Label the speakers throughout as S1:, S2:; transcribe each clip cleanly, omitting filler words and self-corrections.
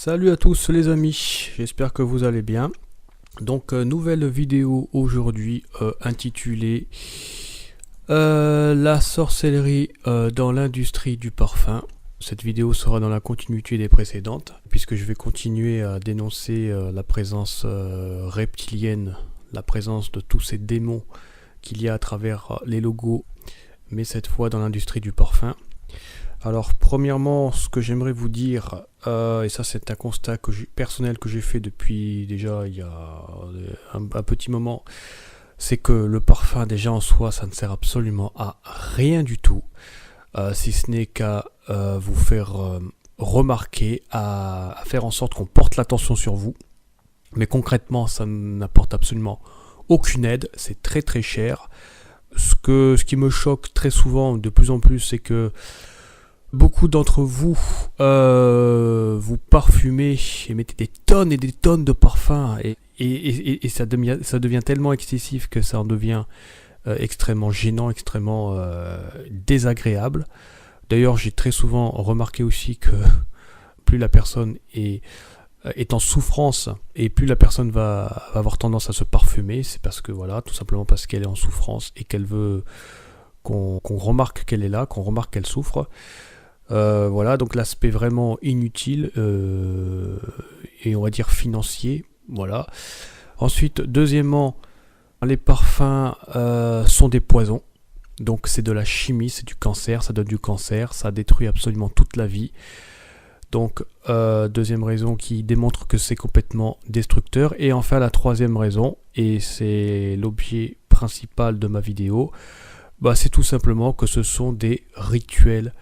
S1: Salut à tous les amis, j'espère que vous allez bien. Donc nouvelle vidéo aujourd'hui intitulée La sorcellerie dans l'industrie du parfum. Cette vidéo sera dans la continuité des précédentes, puisque je vais continuer à dénoncer la présence reptilienne, la présence de tous ces démons qu'il y a à travers les logos, mais cette fois dans l'industrie du parfum. Alors premièrement, ce que j'aimerais vous dire, et ça c'est un constat personnel que j'ai fait depuis déjà il y a un petit moment, c'est que le parfum déjà en soi ça ne sert absolument à rien du tout, si ce n'est qu'à vous faire remarquer, à faire en sorte qu'on porte l'attention sur vous, mais concrètement ça n'apporte absolument aucune aide, c'est très très cher. Ce qui me choque très souvent, de plus en plus, c'est que beaucoup d'entre vous, vous parfumez et mettez des tonnes et des tonnes de parfums et ça devient tellement excessif que ça en devient extrêmement gênant, extrêmement désagréable. D'ailleurs, j'ai très souvent remarqué aussi que plus la personne est en souffrance et plus la personne va avoir tendance à se parfumer, c'est parce que voilà, tout simplement parce qu'elle est en souffrance et qu'elle veut qu'on remarque qu'elle est là, qu'on remarque qu'elle souffre. Voilà, donc l'aspect vraiment inutile et on va dire financier, voilà. Ensuite, deuxièmement, les parfums sont des poisons, donc c'est de la chimie, c'est du cancer, ça donne du cancer, ça détruit absolument toute la vie. Donc, deuxième raison qui démontre que c'est complètement destructeur. Et enfin, la troisième raison, et c'est l'objet principal de ma vidéo, c'est tout simplement que ce sont des rituels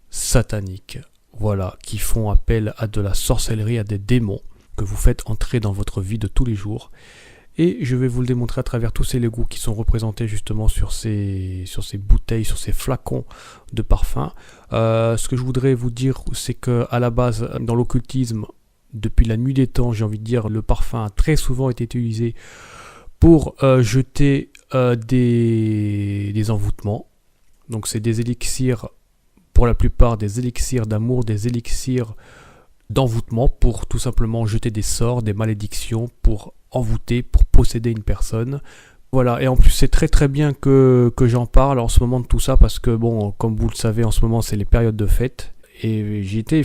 S1: sataniques, voilà, qui font appel à de la sorcellerie, à des démons que vous faites entrer dans votre vie de tous les jours. Et je vais vous le démontrer à travers tous ces logos qui sont représentés justement sur ces bouteilles, sur ces flacons de parfum. Ce que je voudrais vous dire, c'est que à la base, dans l'occultisme, depuis la nuit des temps, j'ai envie de dire, le parfum a très souvent été utilisé pour jeter des envoûtements. Donc c'est des élixirs, pour la plupart des élixirs d'amour, des élixirs d'envoûtement, pour tout simplement jeter des sorts, des malédictions, pour envoûter, pour posséder une personne. Voilà, et en plus c'est très très bien que j'en parle en ce moment de tout ça, parce que bon, comme vous le savez, en ce moment c'est les périodes de fête, et j'ai été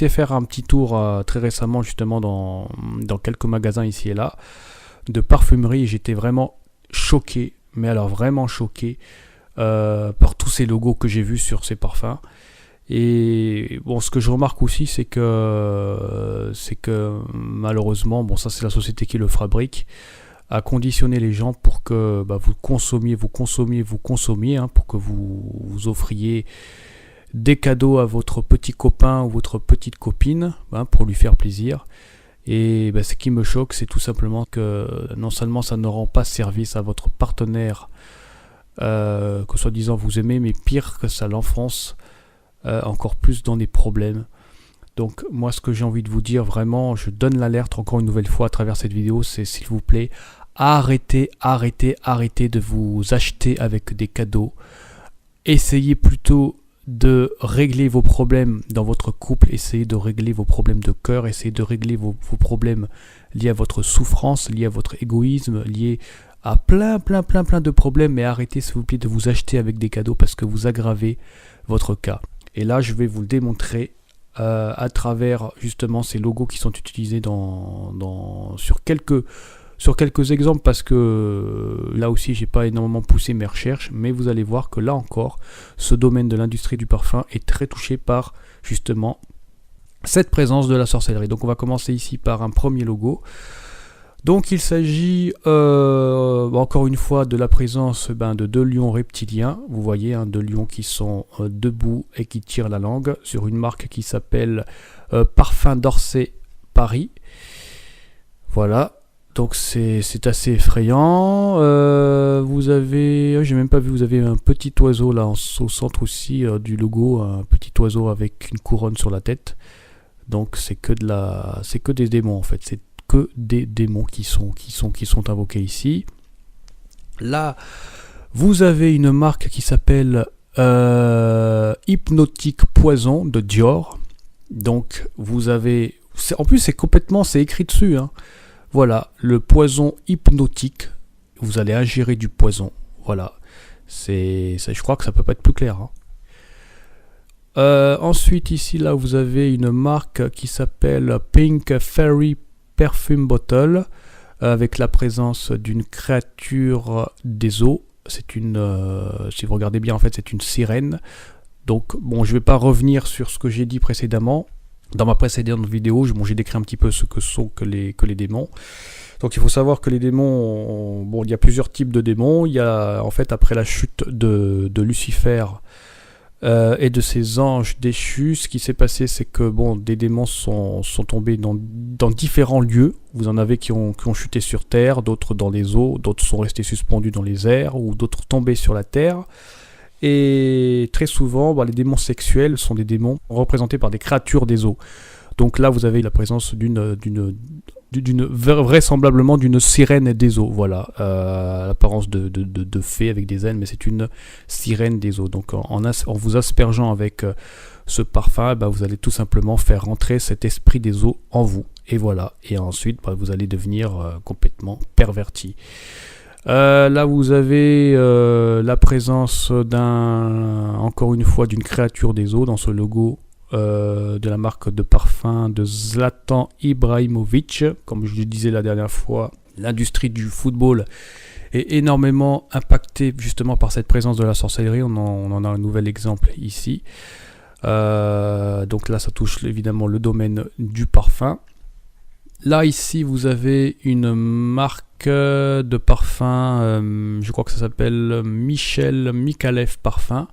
S1: faire un petit tour très récemment justement dans quelques magasins ici et là, de parfumerie, et j'étais vraiment choqué, mais alors vraiment choqué, par tous ces logos que j'ai vus sur ces parfums. Et bon, ce que je remarque aussi, c'est que malheureusement, bon, ça c'est la société qui le fabrique, a conditionné les gens pour que vous consommiez, hein, pour que vous offriez des cadeaux à votre petit copain ou votre petite copine, hein, pour lui faire plaisir. Et ce qui me choque, c'est tout simplement que non seulement ça ne rend pas service à votre partenaire, que soi-disant vous aimez, mais pire que ça l'enfonce encore plus dans des problèmes. Donc moi, ce que j'ai envie de vous dire, vraiment, je donne l'alerte encore une nouvelle fois à travers cette vidéo, c'est s'il vous plaît, arrêtez de vous acheter avec des cadeaux. Essayez plutôt de régler vos problèmes dans votre couple, essayez de régler vos problèmes de cœur, essayez de régler vos problèmes liés à votre souffrance, liés à votre égoïsme, liés à plein de problèmes, mais arrêtez s'il vous plaît de vous acheter avec des cadeaux, parce que vous aggravez votre cas. Et là, je vais vous le démontrer à travers justement ces logos qui sont utilisés sur quelques exemples, parce que là aussi, j'ai pas énormément poussé mes recherches, mais vous allez voir que là encore, ce domaine de l'industrie du parfum est très touché par justement cette présence de la sorcellerie. Donc, on va commencer ici par un premier logo. Donc il s'agit encore une fois de la présence de deux lions reptiliens. Vous voyez, hein, deux lions qui sont debout et qui tirent la langue sur une marque qui s'appelle Parfum d'Orsay Paris. Voilà, donc c'est assez effrayant. Vous avez, j'ai même pas vu, vous avez un petit oiseau là au centre aussi du logo, un petit oiseau avec une couronne sur la tête. Donc c'est que des démons en fait. C'est que des démons qui sont invoqués ici. Là, vous avez une marque qui s'appelle Hypnotique Poison de Dior. Donc, vous avez En plus, c'est écrit dessus. Hein. Voilà, le poison hypnotique. Vous allez ingérer du poison. Voilà. Je crois que ça peut pas être plus clair. Hein. Ensuite, ici, là, vous avez une marque qui s'appelle Pink Fairy Perfume Bottle, avec la présence d'une créature des eaux. C'est si vous regardez bien, en fait, c'est une sirène. Donc, bon, je vais pas revenir sur ce que j'ai dit précédemment. Dans ma précédente vidéo, j'ai décrit un petit peu ce que sont que les démons. Donc, il faut savoir que les démons, bon, il y a plusieurs types de démons. Il y a, en fait, après la chute de Lucifer, et de ces anges déchus, ce qui s'est passé, c'est que bon, des démons sont tombés dans différents lieux. Vous en avez qui ont chuté sur terre, d'autres dans les eaux, d'autres sont restés suspendus dans les airs, ou d'autres tombés sur la terre. Et très souvent, les démons sexuels sont des démons représentés par des créatures des eaux. Donc là, vous avez la présence vraisemblablement d'une sirène des eaux, voilà, l'apparence de fée avec des ailes, mais c'est une sirène des eaux. Donc en vous aspergeant avec ce parfum, vous allez tout simplement faire rentrer cet esprit des eaux en vous, et voilà, et ensuite vous allez devenir complètement perverti. Là vous avez la présence encore une fois d'une créature des eaux dans ce logo de la marque de parfum de Zlatan Ibrahimovic. Comme je le disais la dernière fois, l'industrie du football est énormément impactée justement par cette présence de la sorcellerie. On en a un nouvel exemple ici. Donc là, ça touche évidemment le domaine du parfum. Là, ici, vous avez une marque de parfum, je crois que ça s'appelle Michel Micallef Parfum.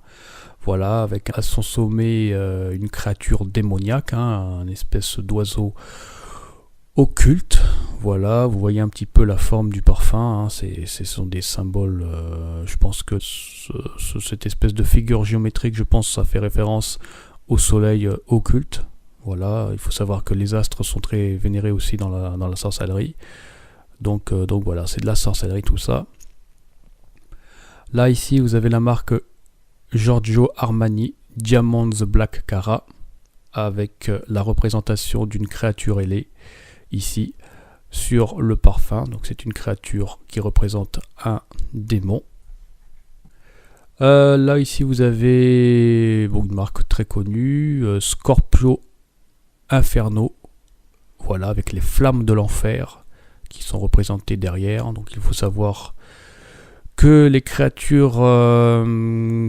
S1: Voilà, avec à son sommet une créature démoniaque, un espèce d'oiseau occulte. Voilà, vous voyez un petit peu la forme du parfum. Ce sont des symboles. Je pense que cette espèce de figure géométrique, ça fait référence au soleil occulte. Voilà, il faut savoir que les astres sont très vénérés aussi dans la sorcellerie. Donc voilà, c'est de la sorcellerie tout ça. Là, ici, vous avez la marque Giorgio Armani Diamonds Black Cara, avec la représentation d'une créature ailée ici sur le parfum. Donc c'est une créature qui représente un démon. Là ici vous avez une marque très connue, Scorpio Inferno, voilà, avec les flammes de l'enfer qui sont représentées derrière. Donc il faut savoir que les créatures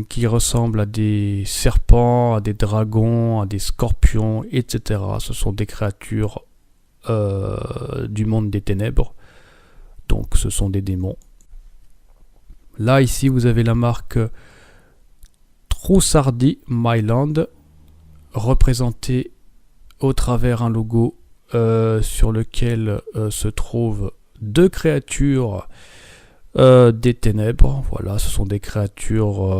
S1: qui ressemblent à des serpents, à des dragons, à des scorpions, etc., ce sont des créatures du monde des ténèbres. Donc ce sont des démons. Là, ici, vous avez la marque Trussardi Myland, représentée au travers un logo sur lequel se trouvent deux créatures des ténèbres. Voilà, ce sont des créatures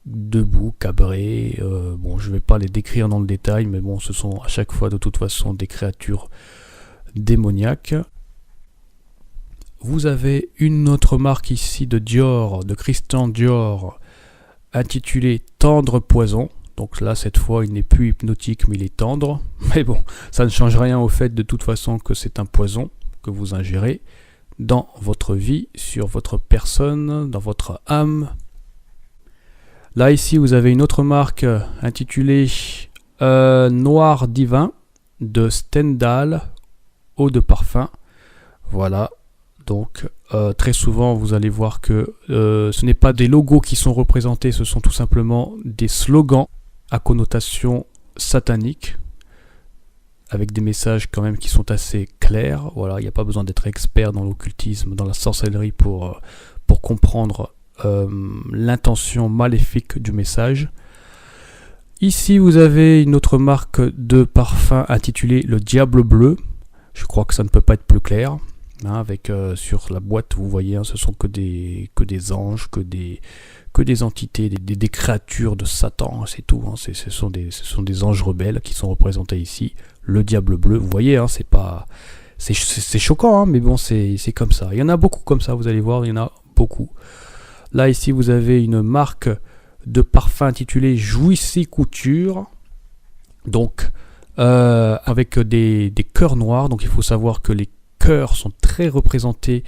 S1: debout, cabrées. Je ne vais pas les décrire dans le détail, mais ce sont à chaque fois de toute façon des créatures démoniaques. Vous avez une autre marque ici de Dior, de Christian Dior, intitulée Tendre Poison. Donc là, cette fois, il n'est plus hypnotique, mais il est tendre. Mais ça ne change rien au fait de toute façon que c'est un poison que vous ingérez dans votre vie, sur votre personne, dans votre âme. Là, ici, vous avez une autre marque intitulée Noir Divin de Stendhal, eau de parfum. Voilà. Donc, très souvent, vous allez voir que ce n'est pas des logos qui sont représentés, ce sont tout simplement des slogans à connotation satanique, avec des messages quand même qui sont assez clairs. Voilà, il n'y a pas besoin d'être expert dans l'occultisme, dans la sorcellerie pour comprendre l'intention maléfique du message. Ici, vous avez une autre marque de parfum intitulée Le Diable Bleu. Je crois que ça ne peut pas être plus clair. Avec sur la boîte, vous voyez, ce sont que des anges, que des entités, des créatures de Satan, c'est tout. Ce sont des anges rebelles qui sont représentés ici. Le Diable Bleu, vous voyez, c'est choquant, mais c'est comme ça. Il y en a beaucoup comme ça, vous allez voir, il y en a beaucoup. Là, ici, vous avez une marque de parfum intitulée Jouissy Couture. Donc, avec des cœurs noirs. Donc il faut savoir que les cœurs sont très représentés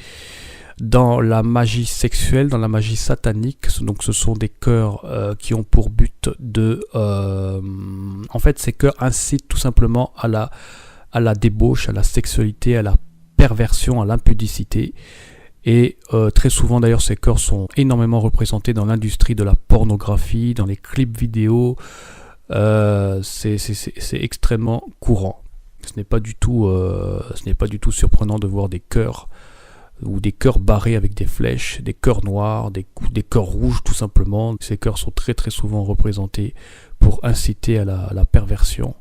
S1: dans la magie sexuelle, dans la magie satanique. Donc ce sont des cœurs qui ont pour but de... en fait, ces cœurs incitent tout simplement à la débauche, à la sexualité, à la perversion, à l'impudicité. Et très souvent d'ailleurs, ces cœurs sont énormément représentés dans l'industrie de la pornographie, dans les clips vidéo. C'est extrêmement courant. Ce n'est pas du tout surprenant de voir des cœurs ou des cœurs barrés avec des flèches, des cœurs noirs, des cœurs rouges tout simplement. Ces cœurs sont très très souvent représentés pour inciter à la perversion.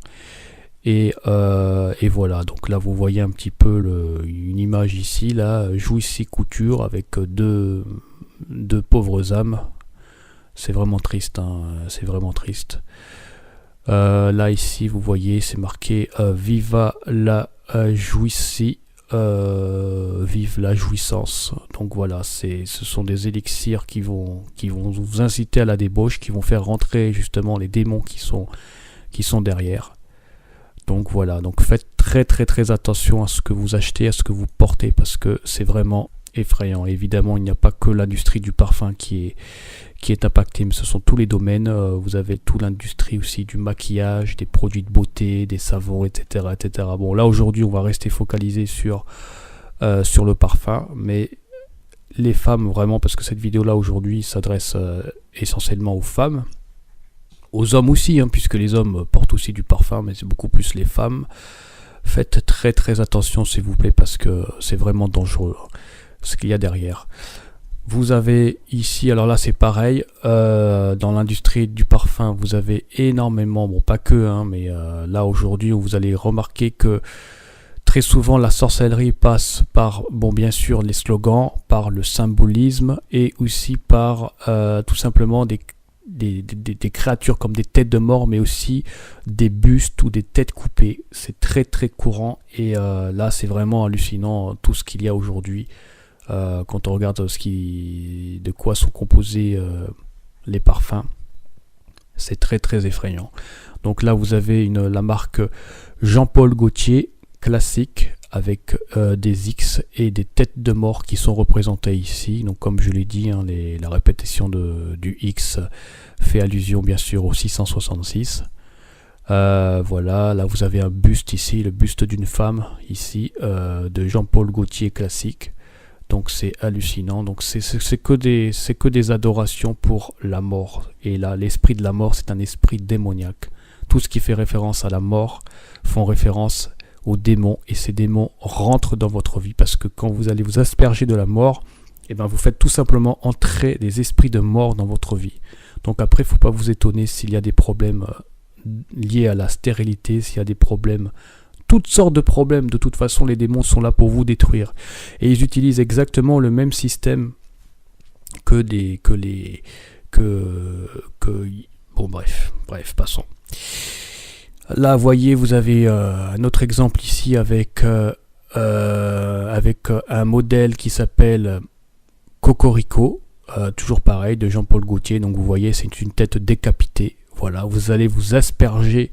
S1: Et voilà, donc là vous voyez un petit peu une image ici, là, Jouissy Couture avec deux pauvres âmes. C'est vraiment triste, hein, c'est vraiment triste. Là ici vous voyez c'est marqué Viva la Jouissy, vive la jouissance. Donc voilà, ce sont des élixirs qui vont vous inciter à la débauche, qui vont faire rentrer justement les démons qui sont derrière. Donc voilà, donc faites très très très attention à ce que vous achetez, à ce que vous portez, parce que c'est vraiment effrayant. Évidemment, il n'y a pas que l'industrie du parfum qui est impactée, mais ce sont tous les domaines. Vous avez toute l'industrie aussi du maquillage, des produits de beauté, des savons, etc., etc. Bon, là aujourd'hui, on va rester focalisé sur le parfum, mais les femmes vraiment, parce que cette vidéo-là aujourd'hui s'adresse essentiellement aux femmes. Aux hommes aussi, hein, puisque les hommes portent aussi du parfum, mais c'est beaucoup plus les femmes. Faites très très attention s'il vous plaît, parce que c'est vraiment dangereux ce qu'il y a derrière. Vous avez ici, alors là c'est pareil, dans l'industrie du parfum, vous avez énormément, bon pas que, hein, mais là aujourd'hui vous allez remarquer que très souvent la sorcellerie passe par, bon bien sûr les slogans, par le symbolisme et aussi par tout simplement des créatures comme des têtes de mort, mais aussi des bustes ou des têtes coupées. C'est très très courant et là c'est vraiment hallucinant tout ce qu'il y a aujourd'hui quand on regarde de quoi sont composés les parfums. C'est très très effrayant. Donc là vous avez la marque Jean-Paul Gaultier classique avec des X et des têtes de mort qui sont représentées ici. Donc comme je l'ai dit, hein, la répétition du X fait allusion bien sûr au 666. Voilà, là vous avez un buste ici, le buste d'une femme ici, de Jean-Paul Gaultier classique. Donc c'est hallucinant. Donc c'est que des adorations pour la mort. Et là, l'esprit de la mort, c'est un esprit démoniaque. Tout ce qui fait référence à la mort font référence aux démons, et ces démons rentrent dans votre vie parce que quand vous allez vous asperger de la mort, et ben vous faites tout simplement entrer des esprits de mort dans votre vie. Donc après, il ne faut pas vous étonner s'il y a des problèmes liés à la stérilité, s'il y a des problèmes, toutes sortes de problèmes. De toute façon, les démons sont là pour vous détruire, et ils utilisent exactement le même système bon bref, passons. Là, voyez, vous avez un autre exemple ici avec un modèle qui s'appelle Cocorico, toujours pareil, de Jean-Paul Gaultier. Donc vous voyez, c'est une tête décapitée. Voilà, vous allez vous asperger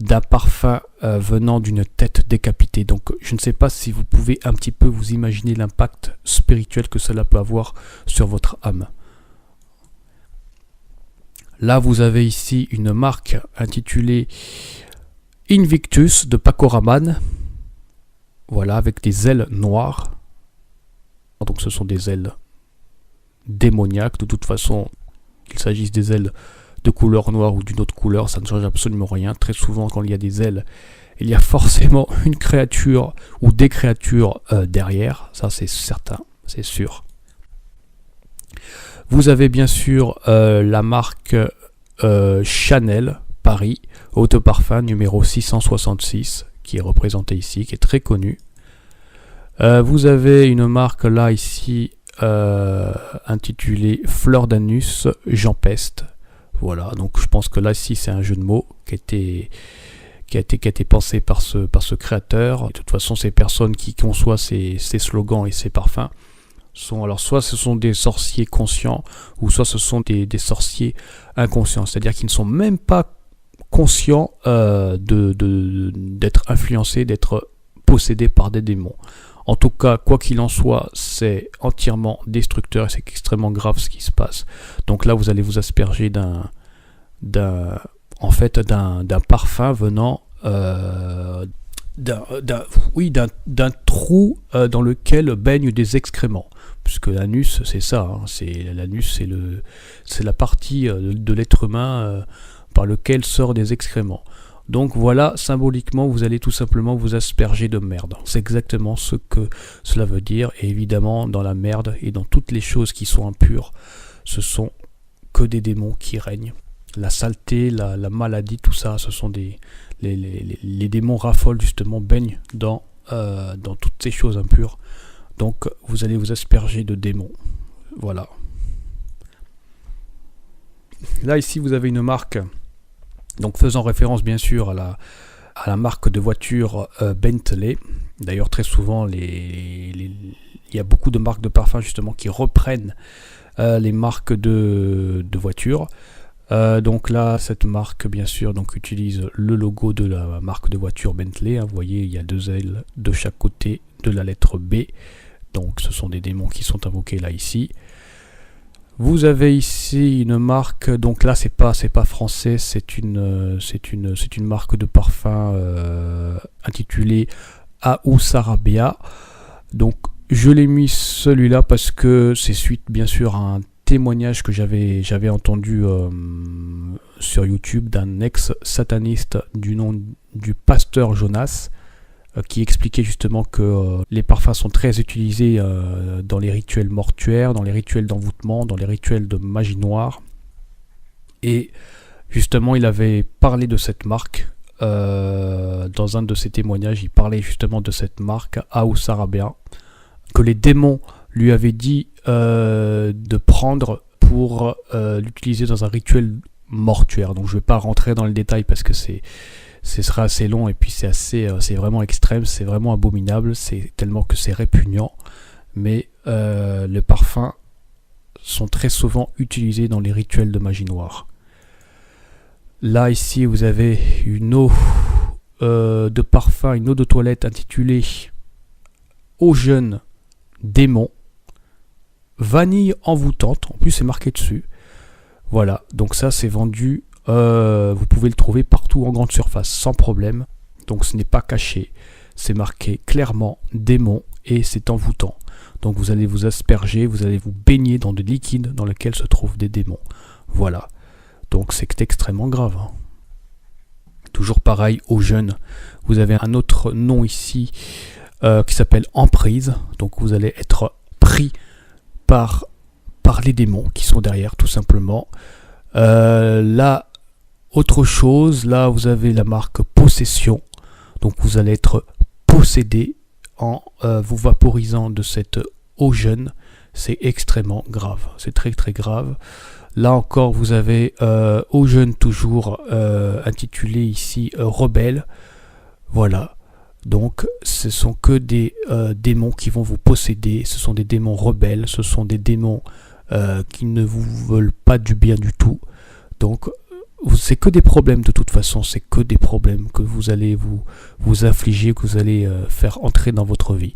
S1: d'un parfum venant d'une tête décapitée. Donc je ne sais pas si vous pouvez un petit peu vous imaginer l'impact spirituel que cela peut avoir sur votre âme. Là, vous avez ici une marque intitulée Invictus de Paco Rabanne, voilà, avec des ailes noires. Donc ce sont des ailes démoniaques. De toute façon, qu'il s'agisse des ailes de couleur noire ou d'une autre couleur, ça ne change absolument rien. Très souvent, quand il y a des ailes, il y a forcément une créature ou des créatures derrière. Ça, c'est certain, c'est sûr. Vous avez bien sûr la marque Chanel Paris, Eau de Parfum numéro 666, qui est représentée ici, qui est très connue. Vous avez une marque là, ici, intitulée Fleur d'Anus Jean Peste. Voilà, donc je pense que là, ici, c'est un jeu de mots qui a été pensé par ce créateur. De toute façon, ces personnes qui conçoivent ces slogans et ces parfums alors soit ce sont des sorciers conscients, ou soit ce sont des sorciers inconscients, c'est-à-dire qu'ils ne sont même pas conscient d'être influencé, d'être possédé par des démons. En tout cas, quoi qu'il en soit, c'est entièrement destructeur et c'est extrêmement grave ce qui se passe. Donc là, vous allez vous asperger d'un parfum venant d'un trou dans lequel baignent des excréments. Puisque l'anus, c'est ça, hein, l'anus, c'est la partie de l'être humain par lequel sort des excréments. Donc voilà, symboliquement, vous allez tout simplement vous asperger de merde. C'est exactement ce que cela veut dire. Et évidemment, dans la merde et dans toutes les choses qui sont impures, ce sont que des démons qui règnent. La saleté, la maladie, tout ça, ce sont les démons raffolent justement, baignent dans toutes ces choses impures. Donc vous allez vous asperger de démons. Voilà. Là ici vous avez une marque, donc faisant référence bien sûr à la marque de voiture Bentley. D'ailleurs très souvent il y a beaucoup de marques de parfums justement qui reprennent les marques de voitures. Donc là cette marque bien sûr donc utilise le logo de la marque de voiture Bentley, hein. Vous voyez il y a 2 L de chaque côté de la lettre B. Donc ce sont des démons qui sont invoqués là ici. Vous avez ici une marque, donc là c'est pas français, c'est une marque de parfum intitulée Aous Arabia. Donc je l'ai mis celui-là parce que c'est suite bien sûr à un témoignage que j'avais entendu sur YouTube d'un ex-sataniste du nom du pasteur Jonas, qui expliquait justement que les parfums sont très utilisés dans les rituels mortuaires, dans les rituels d'envoûtement, dans les rituels de magie noire. Et justement, il avait parlé de cette marque. Dans un de ses témoignages, il parlait justement de cette marque, Aous Arabia, que les démons lui avaient dit de prendre pour l'utiliser dans un rituel mortuaire. Donc je ne vais pas rentrer dans le détail parce que ce sera assez long et puis c'est vraiment extrême, c'est vraiment abominable, c'est tellement que c'est répugnant. Mais les parfums sont très souvent utilisés dans les rituels de magie noire. Là ici vous avez une eau de parfum, une eau de toilette intitulée Eau jeune démon, vanille envoûtante, en plus c'est marqué dessus. Voilà, donc ça c'est vendu. Vous pouvez le trouver partout en grande surface sans problème, donc ce n'est pas caché, c'est marqué clairement démon et c'est envoûtant. Donc vous allez vous asperger, vous allez vous baigner dans des liquides dans lesquels se trouvent des démons. Voilà, donc c'est extrêmement grave, hein. Toujours pareil, aux jeunes, vous avez un autre nom ici qui s'appelle emprise, donc vous allez être pris par les démons qui sont derrière tout simplement. Là, autre chose, là vous avez la marque possession, donc vous allez être possédé en vous vaporisant de cette eau jeune. C'est extrêmement grave, c'est très très grave. Là encore vous avez eau jeune toujours intitulé ici rebelle. Voilà, donc ce sont que des démons qui vont vous posséder, ce sont des démons rebelles, ce sont des démons qui ne vous veulent pas du bien du tout. Donc c'est que des problèmes de toute façon, c'est que des problèmes que vous allez vous affliger, que vous allez faire entrer dans votre vie.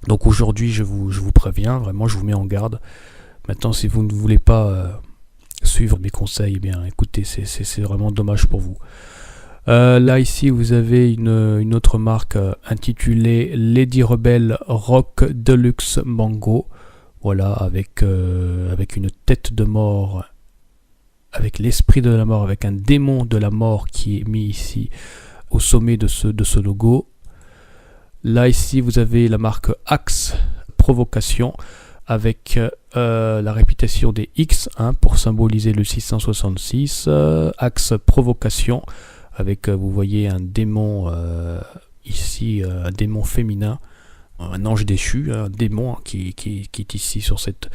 S1: Donc aujourd'hui je vous préviens, vraiment je vous mets en garde. Maintenant si vous ne voulez pas suivre mes conseils, eh bien écoutez, c'est vraiment dommage pour vous. Là ici vous avez une autre marque intitulée Lady Rebel Rock Deluxe Mango. Voilà, avec une tête de mort, avec l'esprit de la mort, avec un démon de la mort qui est mis ici au sommet de ce logo. Là ici vous avez la marque Axe Provocation avec la répétition des X, hein, pour symboliser le 666. Axe Provocation avec, vous voyez, un démon ici, un démon féminin, un ange déchu, un démon qui est ici sur cette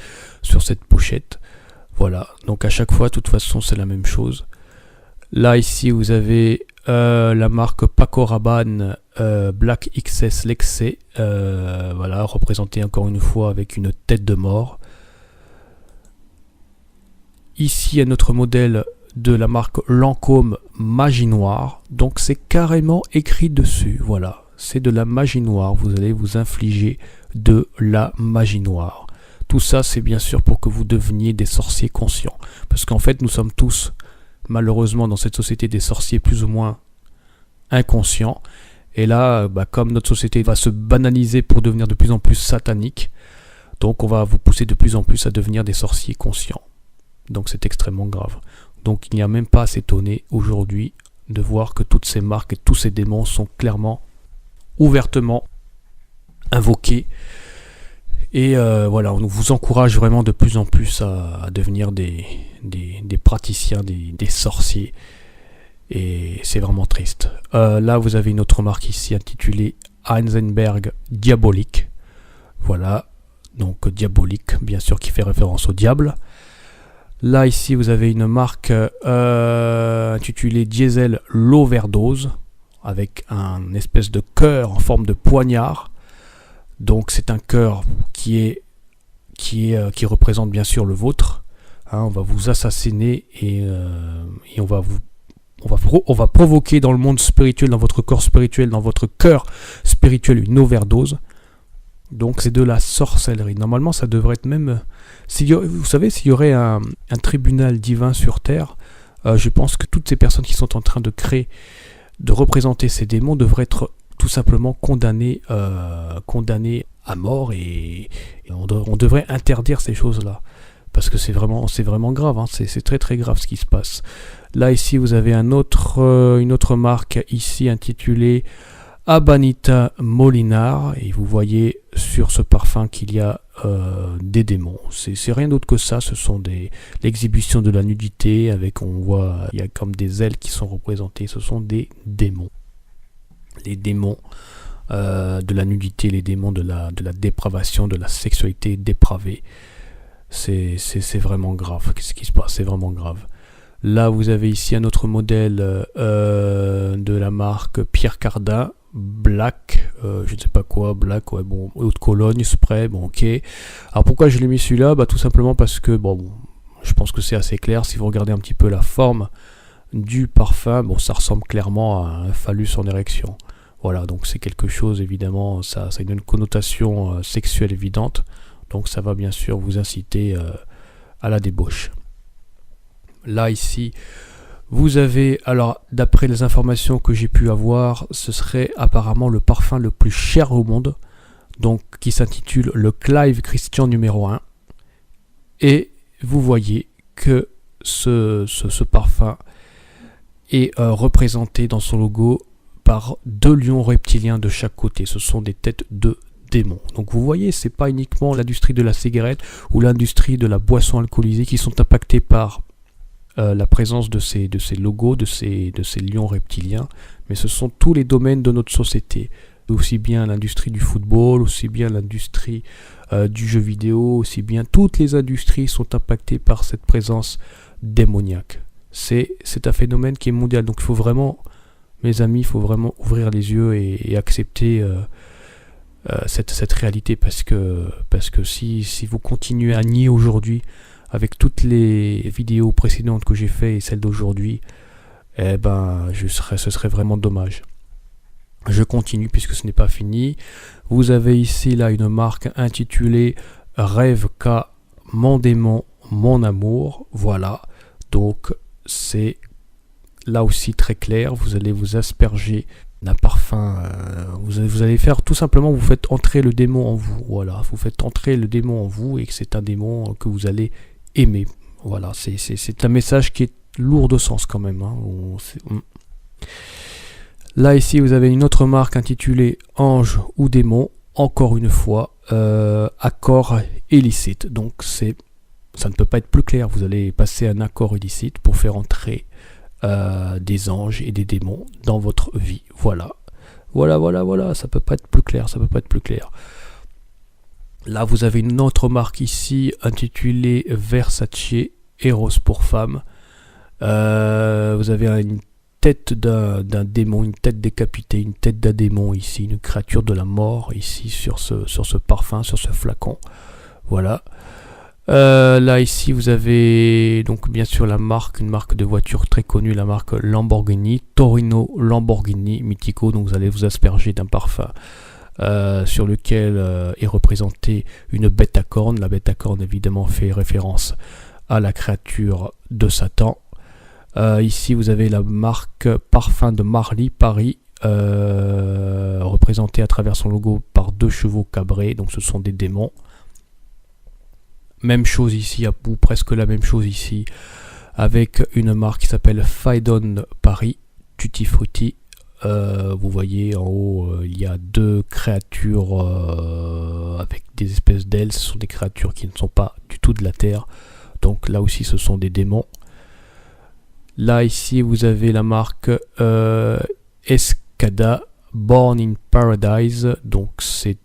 S1: pochette. Voilà, donc à chaque fois, de toute façon, c'est la même chose. Là, ici, vous avez la marque Paco Rabanne Black XS Lexé, voilà, représentée encore une fois avec une tête de mort. Ici, un autre modèle de la marque Lancôme Magie Noire. Donc c'est carrément écrit dessus, voilà. C'est de la magie noire, vous allez vous infliger de la magie noire. Tout ça, c'est bien sûr pour que vous deveniez des sorciers conscients. Parce qu'en fait, nous sommes tous, malheureusement, dans cette société, des sorciers plus ou moins inconscients. Et là, comme notre société va se banaliser pour devenir de plus en plus satanique, donc on va vous pousser de plus en plus à devenir des sorciers conscients. Donc c'est extrêmement grave. Donc il n'y a même pas à s'étonner aujourd'hui de voir que toutes ces marques et tous ces démons sont clairement, ouvertement invoqués. Et voilà, on vous encourage vraiment de plus en plus à devenir des praticiens, des sorciers. Et c'est vraiment triste. Là, vous avez une autre marque ici intitulée Heisenberg Diabolique. Voilà, donc diabolique, bien sûr, qui fait référence au diable. Là, ici, vous avez une marque intitulée Diesel l'Overdose, avec un espèce de cœur en forme de poignard. Donc, c'est un cœur qui représente bien sûr le vôtre. Hein, on va vous assassiner et on va provoquer dans le monde spirituel, dans votre corps spirituel, dans votre cœur spirituel, une overdose. Donc c'est de la sorcellerie. Normalement, ça devrait être même... vous savez, s'il y aurait un tribunal divin sur Terre, je pense que toutes ces personnes qui sont en train de représenter ces démons devraient être tout simplement condamnées à mort et on devrait interdire ces choses-là. Parce que c'est vraiment grave, hein. C'est très très grave ce qui se passe. Là ici vous avez une autre marque ici intitulée Abanita Molinar et vous voyez sur ce parfum qu'il y a des démons. C'est rien d'autre que ça, ce sont l'exhibition de la nudité avec il y a comme des ailes qui sont représentées, ce sont des démons. Les démons de la nudité, les démons de la dépravation, de la sexualité dépravée. C'est vraiment grave ce qui se passe, c'est vraiment grave. Là vous avez ici un autre modèle de la marque Pierre Cardin, Black, je ne sais pas quoi, Black, ouais, bon, eau de Cologne, spray, bon ok. Alors pourquoi je l'ai mis celui-là? Tout simplement parce que, je pense que c'est assez clair, si vous regardez un petit peu la forme du parfum, ça ressemble clairement à un phallus en érection. Voilà, donc c'est quelque chose, évidemment, ça a une connotation sexuelle évidente. Donc ça va bien sûr vous inciter à la débauche. Là ici, vous avez, alors d'après les informations que j'ai pu avoir, ce serait apparemment le parfum le plus cher au monde, donc qui s'intitule le Clive Christian numéro 1. Et vous voyez que ce parfum est représenté dans son logo par 2 lions reptiliens de chaque côté. Ce sont des têtes de démons. Donc vous voyez, c'est pas uniquement l'industrie de la cigarette ou l'industrie de la boisson alcoolisée qui sont impactés par la présence de ces logos, de ces lions reptiliens, mais ce sont tous les domaines de notre société, aussi bien l'industrie du football, aussi bien l'industrie du jeu vidéo, aussi bien toutes les industries sont impactées par cette présence démoniaque. C'est un phénomène qui est mondial, donc il faut vraiment, mes amis, il faut vraiment ouvrir les yeux et accepter cette réalité, parce que si vous continuez à nier aujourd'hui avec toutes les vidéos précédentes que j'ai fait et celles d'aujourd'hui, ce serait vraiment dommage. Je continue puisque ce n'est pas fini. Vous avez ici là une marque intitulée Rêve K, mon démon, mon amour. Voilà, donc c'est là aussi très clair. Vous allez vous asperger d'un parfum, vous allez faire tout simplement, vous faites entrer le démon en vous. Voilà, vous faites entrer le démon en vous et que c'est un démon que vous allez aimer. Voilà, c'est un message qui est lourd de sens quand même, hein. Là ici vous avez une autre marque intitulée Ange ou démon, encore une fois accord illicite. Donc ça ne peut pas être plus clair, vous allez passer un accord illicite pour faire entrer des anges et des démons dans votre vie. Voilà, ça peut pas être plus clair, Là vous avez une autre marque ici intitulée Versace Eros pour femmes. Vous avez une tête d'un démon, une tête décapitée, une tête d'un démon ici, une créature de la mort ici sur ce parfum, sur ce flacon. Voilà. Là ici vous avez donc bien sûr la marque, une marque de voiture très connue, la marque Lamborghini, Torino Lamborghini Mythico. Donc vous allez vous asperger d'un parfum sur lequel est représentée une bête à cornes. La bête à cornes évidemment fait référence à la créature de Satan. Ici vous avez la marque Parfum de Marly Paris, représentée à travers son logo par 2 chevaux cabrés, donc ce sont des démons. Même chose ici, ou presque la même chose ici, avec une marque qui s'appelle Phaidon Paris, Tutti Frutti. Vous voyez en haut, il y a 2 créatures avec des espèces d'ailes. Ce sont des créatures qui ne sont pas du tout de la terre. Donc là aussi, ce sont des démons. Là, ici, vous avez la marque Escada, Born in Paradise. Donc c'est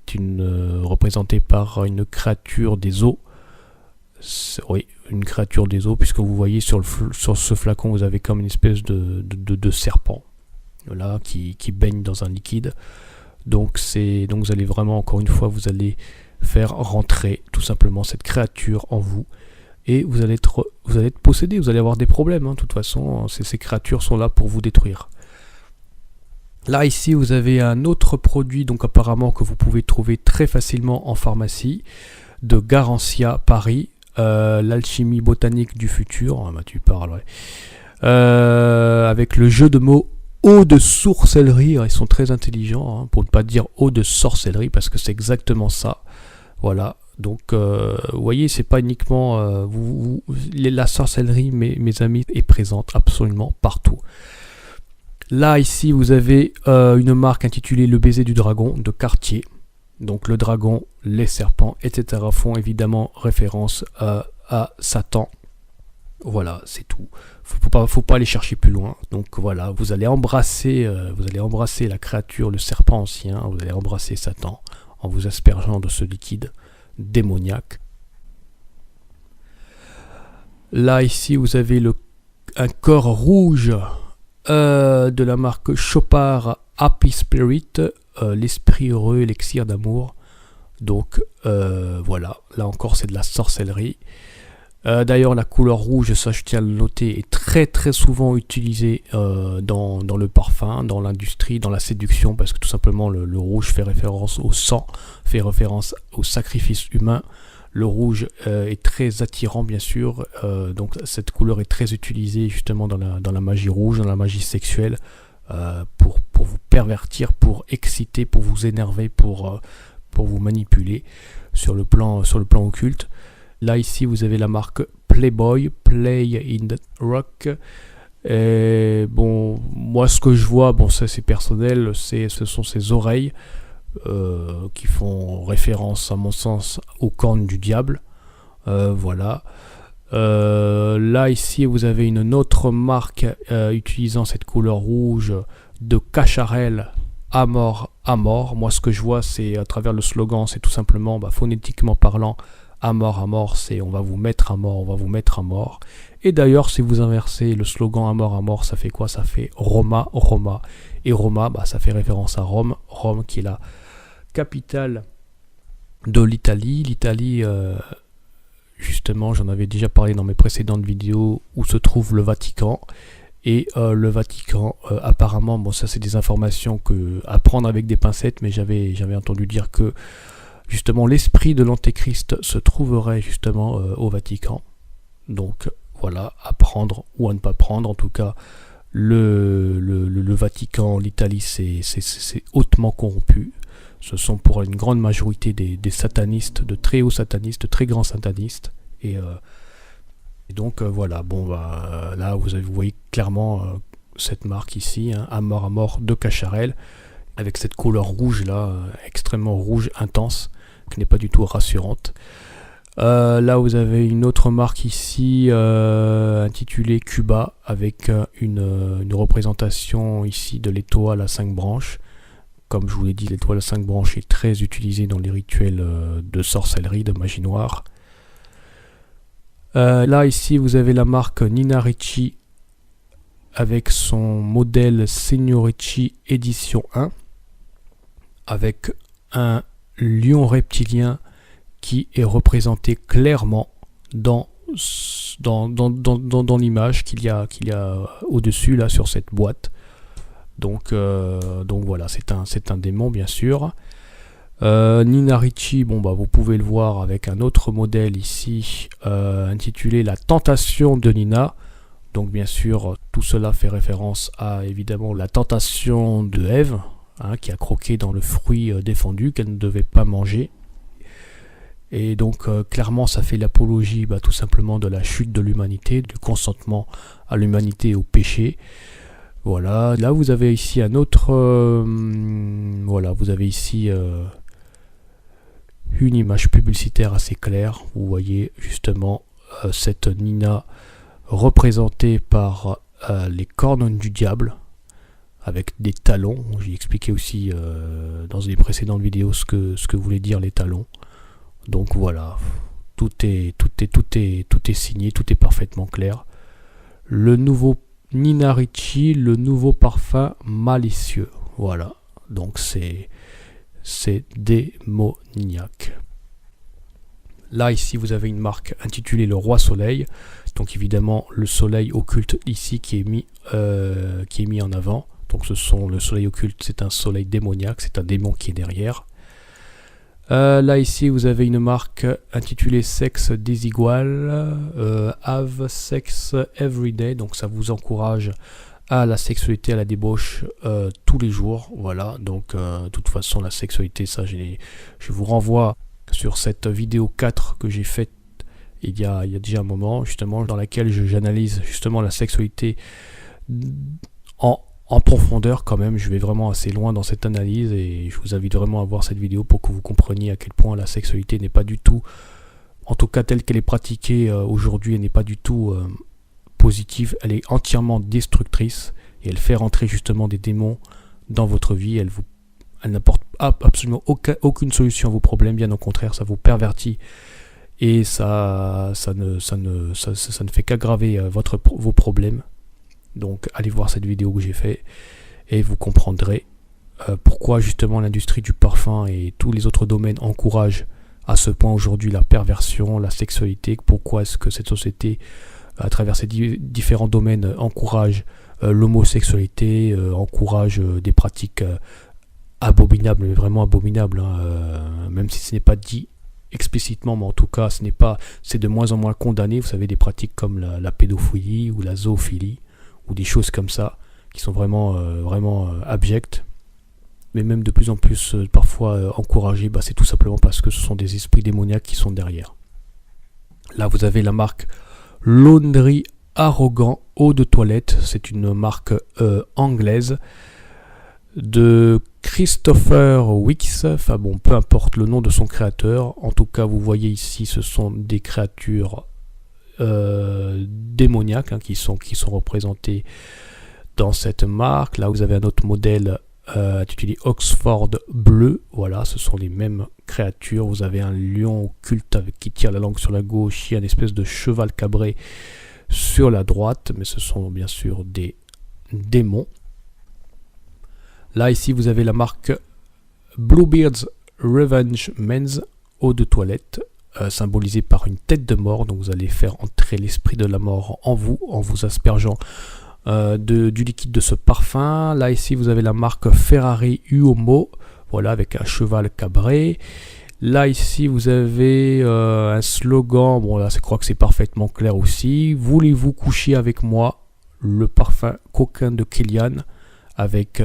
S1: représentée par une créature des eaux. Oui, une créature des eaux, puisque vous voyez sur ce flacon, vous avez comme une espèce de serpent, voilà, qui baigne dans un liquide. Donc vous allez vraiment, encore une fois, vous allez faire rentrer tout simplement cette créature en vous, et vous allez être possédé, vous allez avoir des problèmes, hein. De toute façon, ces créatures sont là pour vous détruire. Là ici vous avez un autre produit, donc apparemment que vous pouvez trouver très facilement en pharmacie, de Garancia Paris. L'alchimie botanique du futur, tu parles, ouais. Avec le jeu de mots eau de sorcellerie, ils sont très intelligents, hein, pour ne pas dire eau de sorcellerie, parce que c'est exactement ça. Voilà, donc vous voyez, c'est pas uniquement la sorcellerie, mes amis, est présente absolument partout. Là ici vous avez une marque intitulée Le Baiser du Dragon de Cartier. Donc le dragon, les serpents, etc. font évidemment référence à Satan. Voilà, c'est tout. Faut pas aller chercher plus loin. Donc voilà, vous allez embrasser la créature, le serpent ancien. Vous allez embrasser Satan en vous aspergeant de ce liquide démoniaque. Là ici, vous avez un corps rouge de la marque Chopard Happy Spirit. L'esprit heureux, l'élixir d'amour. Donc voilà, là encore c'est de la sorcellerie. D'ailleurs la couleur rouge, ça je tiens à le noter, est très très souvent utilisée dans le parfum, dans l'industrie, dans la séduction, parce que tout simplement le rouge fait référence au sang, fait référence au sacrifice humain. Le rouge est très attirant bien sûr, donc cette couleur est très utilisée justement dans la magie rouge, dans la magie sexuelle. Pour vous pervertir, pour exciter, pour vous énerver, pour vous manipuler sur le plan occulte. Là ici vous avez la marque Playboy, Play in the Rock. Et bon, moi ce que je vois, bon ça c'est personnel, ce sont ces oreilles qui font référence à mon sens aux cornes du diable. Voilà. Là ici vous avez une autre marque utilisant cette couleur rouge de Cacharel à mort. Moi ce que je vois, c'est à travers le slogan, c'est tout simplement phonétiquement parlant, à mort, c'est on va vous mettre à mort, on va vous mettre à mort. Et d'ailleurs si vous inversez le slogan à mort, ça fait quoi? Ça fait Roma. Et Roma, ça fait référence à Rome qui est la capitale de l'Italie. L'Italie, justement, j'en avais déjà parlé dans mes précédentes vidéos, où se trouve le Vatican. Et le Vatican, apparemment, bon ça c'est des informations à prendre avec des pincettes, mais j'avais entendu dire que justement l'esprit de l'Antéchrist se trouverait justement au Vatican. Donc voilà, à prendre ou à ne pas prendre. En tout cas, le Vatican, l'Italie, c'est hautement corrompu. Ce sont pour une grande majorité des satanistes, de très hauts satanistes, de très grands satanistes. Et donc voilà, là vous voyez clairement cette marque ici, hein, à mort de Cacharel, avec cette couleur rouge là, extrêmement rouge, intense, qui n'est pas du tout rassurante. Là vous avez une autre marque ici intitulée Cuba, avec une représentation ici de l'étoile à 5 branches. Comme je vous l'ai dit, l'étoile à 5 branches est très utilisée dans les rituels de sorcellerie, de magie noire. Là ici vous avez la marque Nina Ricci avec son modèle Signor Ricci édition 1, avec un lion reptilien qui est représenté clairement dans l'image qu'il y a au-dessus là sur cette boîte. Donc voilà, c'est un démon bien sûr. Nina Ricci, bon bah vous pouvez le voir avec un autre modèle ici intitulé La Tentation de Nina. Donc bien sûr tout cela fait référence à évidemment la tentation de Ève, hein, qui a croqué dans le fruit défendu qu'elle ne devait pas manger. Et donc clairement ça fait l'apologie tout simplement de la chute de l'humanité, du consentement à l'humanité et au péché. Voilà, là vous avez ici un autre, voilà, vous avez ici une image publicitaire assez claire. Vous voyez justement cette Nina représentée par les cornes du diable avec des talons. J'ai expliqué aussi dans les précédentes vidéos ce que voulaient dire les talons. Donc voilà, tout est signé, tout est parfaitement clair. Le nouveau Nina Ricci, le nouveau parfum malicieux. Voilà, donc c'est démoniaque. Là ici vous avez une marque intitulée Le Roi Soleil. Donc évidemment le soleil occulte ici qui est mis en avant. Donc le soleil occulte, c'est un soleil démoniaque, c'est un démon qui est derrière. Là ici vous avez une marque intitulée Sexe Désigual, Have Sex Everyday, donc ça vous encourage à la sexualité, à la débauche tous les jours. Voilà, donc de toute façon la sexualité, ça je vous renvoie sur cette vidéo 4 que j'ai faite il y a déjà un moment, justement, dans laquelle j'analyse justement la sexualité en profondeur quand même. Je vais vraiment assez loin dans cette analyse et je vous invite vraiment à voir cette vidéo pour que vous compreniez à quel point la sexualité n'est pas du tout, en tout cas telle qu'elle est pratiquée aujourd'hui, elle n'est pas du tout positive, elle est entièrement destructrice et elle fait rentrer justement des démons dans votre vie. Elle n'apporte absolument aucune solution à vos problèmes, bien au contraire, ça vous pervertit et ça ne fait qu'aggraver vos problèmes. Donc allez voir cette vidéo que j'ai fait et vous comprendrez pourquoi justement l'industrie du parfum et tous les autres domaines encouragent à ce point aujourd'hui la perversion, la sexualité. Pourquoi est-ce que cette société, à travers ces différents domaines, encourage l'homosexualité, encourage des pratiques abominables, mais vraiment abominables, hein, même si ce n'est pas dit explicitement, mais en tout cas c'est de moins en moins condamné. Vous savez, des pratiques comme la pédophilie ou la zoophilie, ou des choses comme ça, qui sont vraiment abjectes, mais même de plus en plus parfois encouragées, c'est tout simplement parce que ce sont des esprits démoniaques qui sont derrière. Là vous avez la marque Laundry Arrogant eau de toilette, c'est une marque anglaise de Christopher Wicks, enfin bon, peu importe le nom de son créateur, en tout cas vous voyez ici ce sont des créatures démoniaques, hein, qui sont représentées dans cette marque. Là vous avez un autre modèle intitulé Oxford Bleu. Voilà, ce sont les mêmes créatures. Vous avez un lion occulte qui tire la langue sur la gauche, il y a une espèce de cheval cabré sur la droite, mais ce sont bien sûr des démons. Là ici vous avez la marque Bluebeard's Revenge Men's eau de toilette, symbolisé par une tête de mort. Donc vous allez faire entrer l'esprit de la mort en vous aspergeant du liquide de ce parfum. Là ici vous avez la marque Ferrari Uomo, voilà, avec un cheval cabré. Là ici vous avez un slogan, bon là je crois que c'est parfaitement clair aussi. Voulez-vous coucher avec moi? Le parfum coquin de Kilian, avec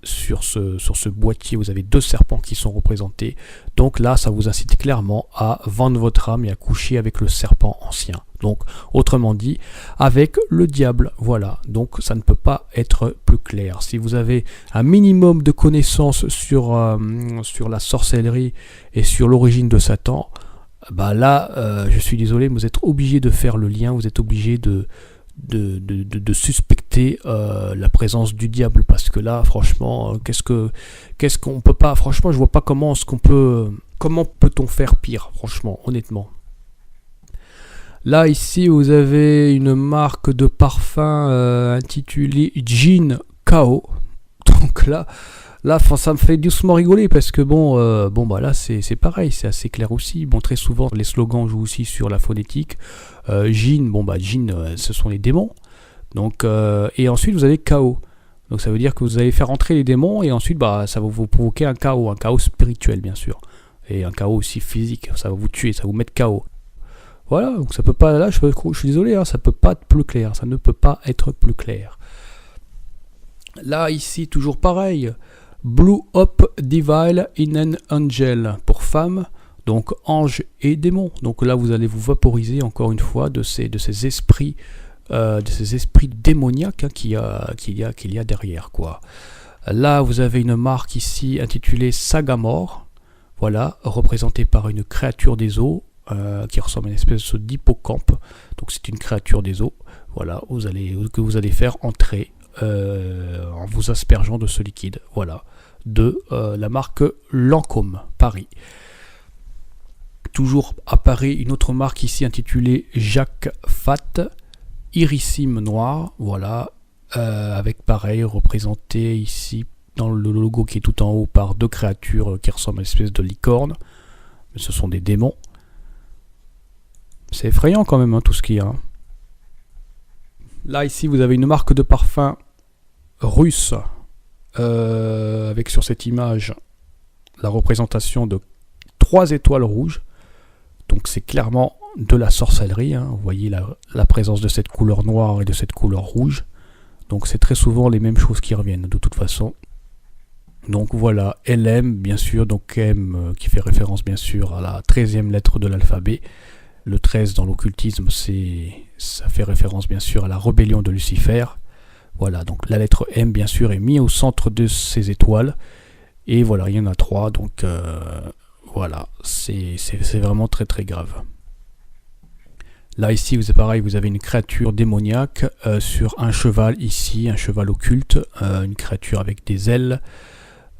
S1: sur ce boîtier vous avez 2 serpents qui sont représentés. Donc là ça vous incite clairement à vendre votre âme et à coucher avec le serpent ancien, donc autrement dit avec le diable. Voilà, donc ça ne peut pas être plus clair. Si vous avez un minimum de connaissances sur la sorcellerie et sur l'origine de Satan, là je suis désolé, mais vous êtes obligé de faire le lien, vous êtes obligé de suspecter la présence du diable, parce que là franchement qu'est-ce qu'on peut pas, franchement je vois pas comment peut-on faire pire, franchement, honnêtement. Là ici vous avez une marque de parfum intitulée Jean Kao. Donc là Là, ça me fait doucement rigoler parce que bon bah là c'est pareil, c'est assez clair aussi. Bon, très souvent les slogans jouent aussi sur la phonétique. Jin, bon bah Jin, ce sont les démons. Donc et ensuite vous avez chaos. Donc ça veut dire que vous allez faire entrer les démons et ensuite bah ça va vous provoquer un chaos spirituel bien sûr, et un chaos aussi physique. Ça va vous tuer, ça va vous mettre chaos. Voilà, donc ça peut pas, là je suis désolé, hein, ça peut pas être plus clair, ça ne peut pas être plus clair. Là ici toujours pareil, Blue Up Devil in an Angel pour femme, donc ange et démon. Donc là vous allez vous vaporiser encore une fois de ces esprits démoniaques, hein, qu'il y a derrière quoi. Là vous avez une marque ici intitulée Sagamore, voilà, représentée par une créature des eaux. Qui ressemble à une espèce d'hippocampe. Donc c'est une créature des eaux. Voilà, que vous allez faire entrer en vous aspergeant de ce liquide. Voilà, de la marque Lancôme, Paris. Toujours apparaît une autre marque ici intitulée Jacques Fat, Irissime Noir. Voilà, avec pareil représenté ici dans le logo qui est tout en haut par deux créatures qui ressemblent à une espèce de licorne. Mais ce sont des démons. C'est effrayant quand même, hein, tout ce qu'il y a. Hein. Là, ici, vous avez une marque de parfum russe, avec sur cette image la représentation de 3 étoiles rouges. Donc c'est clairement de la sorcellerie. Hein. Vous voyez la présence de cette couleur noire et de cette couleur rouge. Donc c'est très souvent les mêmes choses qui reviennent de toute façon. Donc voilà, LM, bien sûr, donc M qui fait référence bien sûr à la 13e lettre de l'alphabet. Le 13 dans l'occultisme, ça fait référence bien sûr à la rébellion de Lucifer. Voilà, donc la lettre M bien sûr est mise au centre de ces étoiles. Et voilà, il y en a 3, donc voilà, c'est vraiment très très grave. Là ici, vous avez une créature démoniaque sur un cheval ici, un cheval occulte, une créature avec des ailes.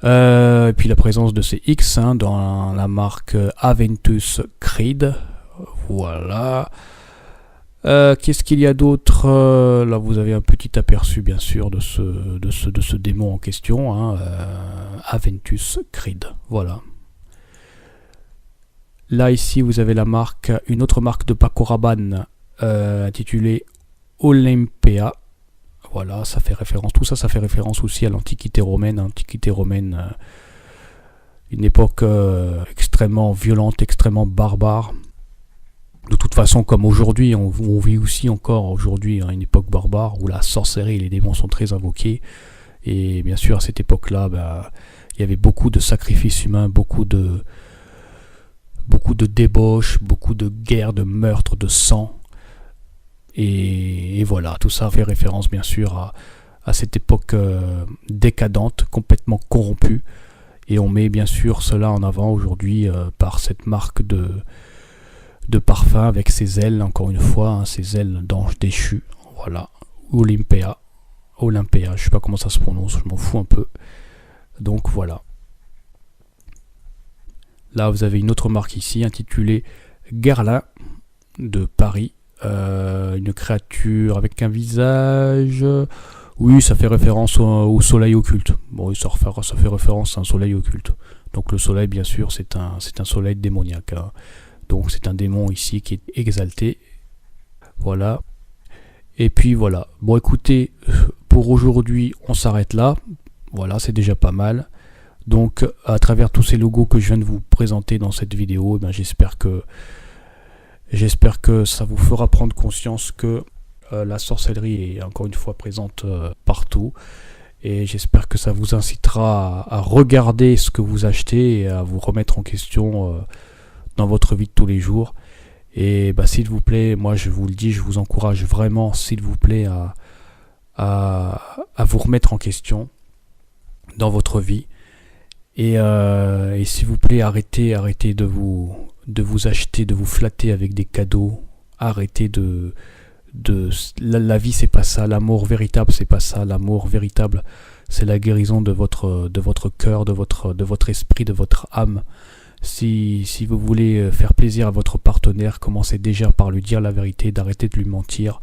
S1: Et puis la présence de ces X, hein, dans la marque Aventus Creed. Voilà. Qu'est-ce qu'il y a d'autre? Là, vous avez un petit aperçu, bien sûr, de ce démon en question. Hein, Aventus Creed. Voilà. Là, ici, vous avez une autre marque de Paco Rabanne intitulée Olympia. Voilà, ça fait référence. Tout ça, ça fait référence aussi à l'Antiquité romaine. Une époque extrêmement violente, extrêmement barbare. De toute façon, comme aujourd'hui, on vit aussi encore aujourd'hui une époque barbare où la sorcellerie et les démons sont très invoqués. Et bien sûr, à cette époque-là, il y avait beaucoup de sacrifices humains, beaucoup de débauches, beaucoup de guerres, de meurtres, de sang. Et voilà, tout ça fait référence bien sûr à cette époque décadente, complètement corrompue. Et on met bien sûr cela en avant aujourd'hui par cette marque de parfum avec ses ailes, encore une fois, hein, ses ailes d'ange déchu. Voilà, Olympia, je sais pas comment ça se prononce, je m'en fous un peu. Donc voilà. Là, vous avez une autre marque ici intitulée Guerlain de Paris. Une créature avec un visage. Oui, ça fait référence au soleil occulte. Bon, ça fait référence à un soleil occulte. Donc le soleil, bien sûr, c'est un soleil démoniaque. Hein. Donc c'est un démon ici qui est exalté. Voilà. Et puis voilà. Bon, écoutez, pour aujourd'hui, on s'arrête là. Voilà, c'est déjà pas mal. Donc, à travers tous ces logos que je viens de vous présenter dans cette vidéo, j'espère que ça vous fera prendre conscience que la sorcellerie est encore une fois présente partout. Et j'espère que ça vous incitera à regarder ce que vous achetez et à vous remettre en question dans votre vie de tous les jours. Et s'il vous plaît, moi je vous le dis, je vous encourage vraiment, s'il vous plaît, à vous remettre en question dans votre vie. Et s'il vous plaît, arrêtez de vous acheter, de vous flatter avec des cadeaux. Arrêtez la vie, c'est pas ça. L'amour véritable, c'est pas ça. L'amour véritable, c'est la guérison de votre cœur, de votre esprit, de votre âme. Si vous voulez faire plaisir à votre partenaire, commencez déjà par lui dire la vérité, d'arrêter de lui mentir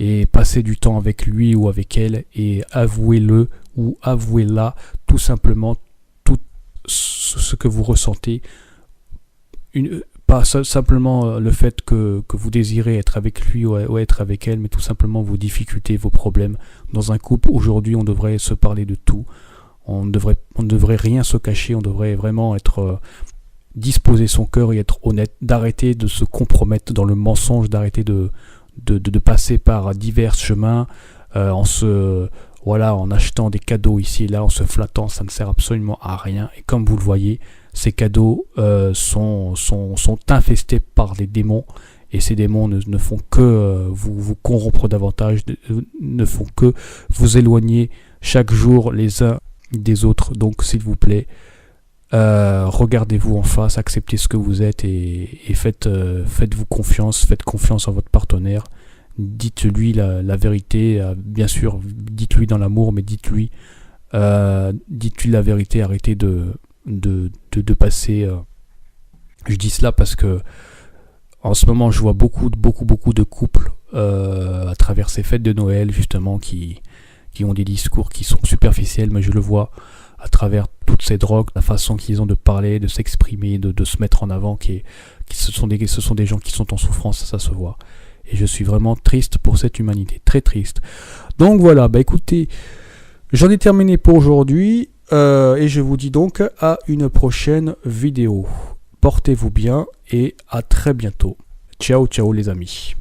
S1: et passez du temps avec lui ou avec elle et avouez-le ou avouez-la tout simplement tout ce que vous ressentez. Pas simplement le fait que vous désirez être avec lui ou être avec elle, mais tout simplement vos difficultés, vos problèmes. Dans un couple, aujourd'hui, on devrait se parler de tout. On ne devrait rien se cacher, on devrait vraiment être disposer son cœur et être honnête, d'arrêter de se compromettre dans le mensonge, d'arrêter de passer par divers chemins en achetant des cadeaux ici et là, en se flattant. Ça ne sert absolument à rien. Et comme vous le voyez, ces cadeaux sont infestés par les démons, et ces démons ne font que vous corrompre davantage, ne font que vous éloigner chaque jour les uns des autres. Donc s'il vous plaît, regardez-vous en face, acceptez ce que vous êtes et faites-vous confiance, faites confiance en votre partenaire. Dites-lui la vérité, bien sûr, dites-lui dans l'amour, mais dites-lui la vérité, arrêtez de passer. Je dis cela parce que en ce moment je vois beaucoup de couples à travers ces fêtes de Noël justement qui ont des discours qui sont superficiels, mais je le vois à travers toutes ces drogues, la façon qu'ils ont de parler, de s'exprimer, de se mettre en avant, ce sont des gens qui sont en souffrance, ça se voit. Et je suis vraiment triste pour cette humanité, très triste. Donc voilà, écoutez, j'en ai terminé pour aujourd'hui, et je vous dis donc à une prochaine vidéo. Portez-vous bien et à très bientôt. Ciao, ciao les amis.